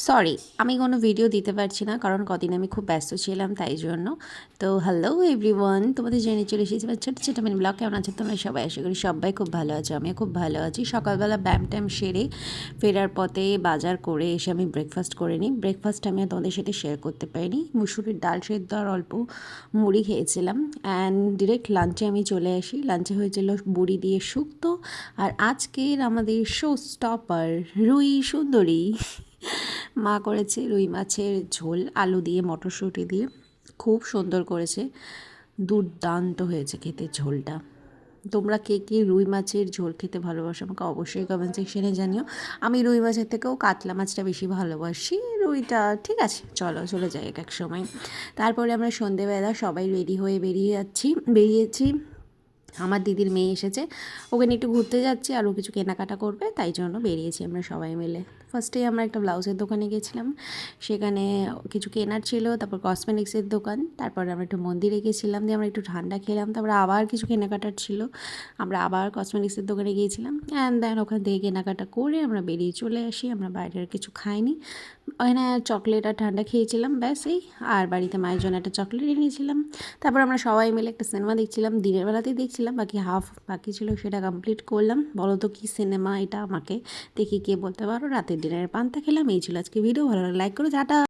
Sorry, আমি কোনো video দিতে পারছি না কারণ কদিন আমি খুব ব্যস্ত ছিলাম তাই জন্য। তো হ্যালো এভরিওয়ান, তোমাদের জেনে চলে এসেছি আমার ছোটো ছোটো মিনি ব্লগ। কেমন আছো তোমরা সবাই? আশা করি সবাই খুব ভালো আছো, আমিও খুব ভালো আছি। সকালবেলা ব্যায়াম ট্যাম সেরে ফেরার পথে বাজার করে এসে আমি ব্রেকফাস্ট করে নিই। ব্রেকফাস্ট আমি তোমাদের সাথে শেয়ার করতে পারিনি। মুসুরির ডাল সেদ্ধ আর অল্প মুড়ি খেয়েছিলাম অ্যান্ড ডিরেক্ট লাঞ্চে আমি চলে আসি। লাঞ্চে হয়েছিল বড়ি দিয়ে শুক্তো আর আজকের আমাদের শো স্টপার রুই সুন্দরী মা করেছে রুই মাছের ঝোল আলু দিয়ে মটরশুঁটি দিয়ে, খুব সুন্দর করেছে, দুর্দান্ত হয়েছে খেতে ঝোলটা। তোমরা কে কে রুই মাছের ঝোল খেতে ভালোবাসো আমাকে অবশ্যই কমেন্ট সেকশনে জানিও। আমি রুই মাছের থেকেও কাতলা মাছটা বেশি ভালোবাসি, রুইটা ঠিক আছে চলো চলে যাই এক এক সময়। তারপরে আমরা সন্ধেবেলা সবাই রেডি হয়ে বেরিয়েছি। আমার দিদির মেয়ে এসেছে, ওকে নিয়ে একটু ঘুরতে যাচ্ছি আর ও কিছু কেনাকাটা করবে, তাই জন্য বেরিয়েছি আমরা সবাই মিলে। ফার্স্টেই আমরা একটা ব্লাউজের দোকানে গেছিলাম, সেখানে কিছু কেনার ছিল, তারপর কসমেটিক্সের দোকান, তারপর আমরা একটু মন্দিরে গেছিলাম, দিয়ে আমরা একটু ঠান্ডা খেলাম, তারপর আবার কিছু কেনাকাটার ছিল, আমরা আবার কসমেটিক্সের দোকানে গিয়েছিলাম অ্যান্ড দেন ওখান থেকে কেনাকাটা করে আমরা বেরিয়ে চলে আসি। আমরা বাইরে আর কিছু খাইনি, ওখানে চকলেট আর ঠান্ডা খেয়েছিলাম ব্যাস এই, আর বাড়িতে মায়ের জন্য একটা চকলেট এনেছিলাম। তারপর আমরা সবাই মিলে একটা সিনেমা দেখছিলাম, দিনের বেলাতেই দেখছিলাম, বাকি হাফ বাকি ছিল সেটা কমপ্লিট করলাম। বলো তো কী সিনেমা এটা, আমাকে দেখি কে বলতে পারো। রাতের ডিনারের পান্তা খেলাম। এই ছিল আজকে ভিডিও, ভালো লাগে লাইক করো, টাটা।